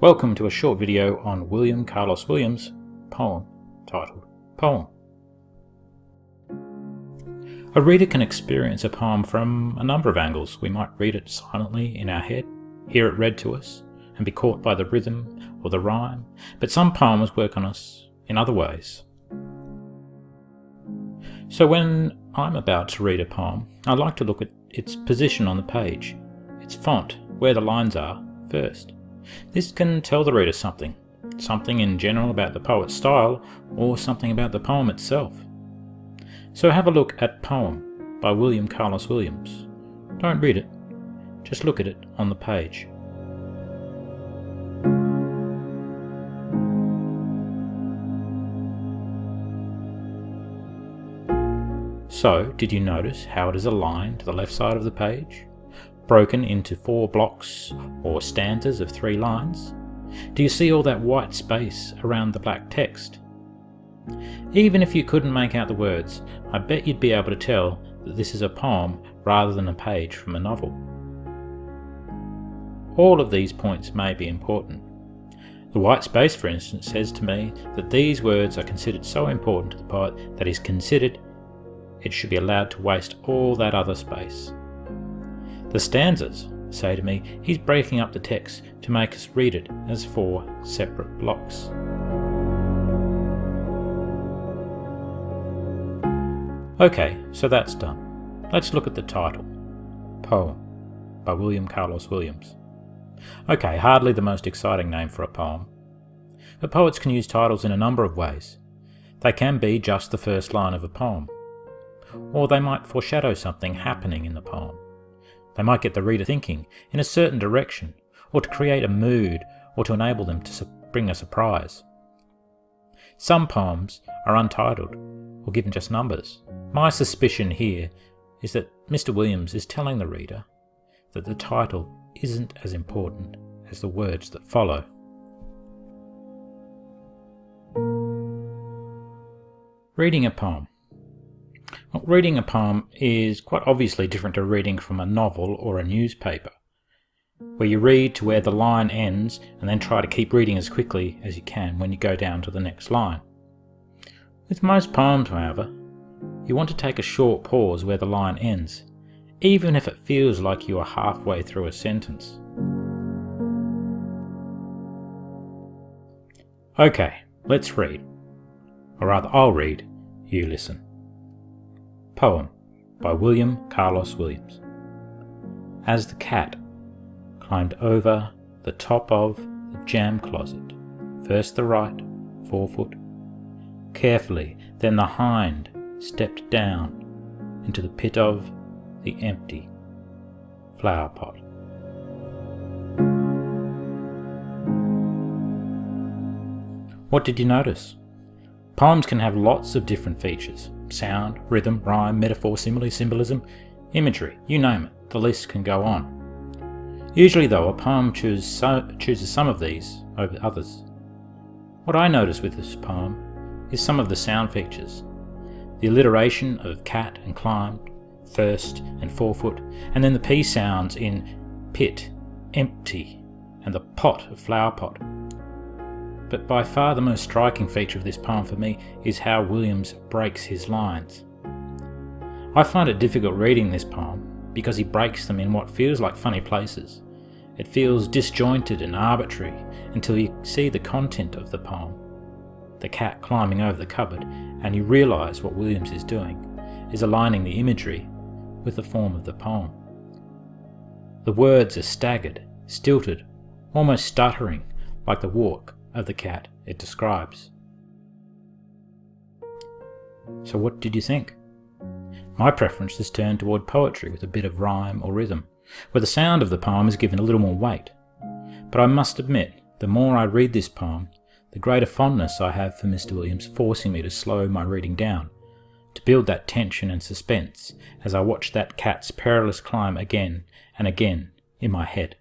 Welcome to a short video on William Carlos Williams' poem titled Poem. A reader can experience a poem from a number of angles. We might read it silently in our head, hear it read to us, and be caught by the rhythm or the rhyme, but some poems work on us in other ways. So when I'm about to read a poem, I like to look at its position on the page, its font, where the lines are first. This can tell the reader something in general about the poet's style, or something about the poem itself. So have a look at Poem by William Carlos Williams. Don't read it, just look at it on the page. So, did you notice how it is aligned to the left side of the page? Broken into 4 blocks or stanzas of 3 lines? Do you see all that white space around the black text? Even if you couldn't make out the words, I bet you'd be able to tell that this is a poem rather than a page from a novel. All of these points may be important. The white space, for instance, says to me that these words are considered so important to the poet that he's considered it should be allowed to waste all that other space. The stanzas say to me he's breaking up the text to make us read it as 4 separate blocks. Okay, so that's done. Let's look at the title. Poem by William Carlos Williams. Okay, hardly the most exciting name for a poem. But poets can use titles in a number of ways. They can be just the first line of a poem, or they might foreshadow something happening in the poem. They might get the reader thinking in a certain direction, or to create a mood, or to enable them to bring a surprise. Some poems are untitled, or given just numbers. My suspicion here is that Mr. Williams is telling the reader that the title isn't as important as the words that follow. Reading a poem. Well, reading a poem is quite obviously different to reading from a novel or a newspaper, where you read to where the line ends and then try to keep reading as quickly as you can when you go down to the next line. With most poems, however, you want to take a short pause where the line ends, even if it feels like you are halfway through a sentence. Okay, let's read. Or rather, I'll read, you listen. Poem by William Carlos Williams. As the cat climbed over the top of the jam closet, first the right forefoot, carefully, then the hind stepped down into the pit of the empty flower pot. What did you notice? Poems can have lots of different features. Sound, rhythm, rhyme, metaphor, simile, symbolism, imagery, you name it, the list can go on. Usually though, a poem chooses some of these over others. What I notice with this poem is some of the sound features. The alliteration of cat and climbed, first and forefoot, and then the P sounds in pit, empty, and the pot of flower pot. But by far the most striking feature of this poem for me is how Williams breaks his lines. I find it difficult reading this poem because he breaks them in what feels like funny places. It feels disjointed and arbitrary until you see the content of the poem, the cat climbing over the cupboard, and you realise what Williams is doing is aligning the imagery with the form of the poem. The words are staggered, stilted, almost stuttering, like the walk of the cat it describes. So what did you think? My preference is turned toward poetry with a bit of rhyme or rhythm, where the sound of the poem is given a little more weight. But I must admit, the more I read this poem, the greater fondness I have for Mr. Williams forcing me to slow my reading down, to build that tension and suspense as I watch that cat's perilous climb again and again in my head.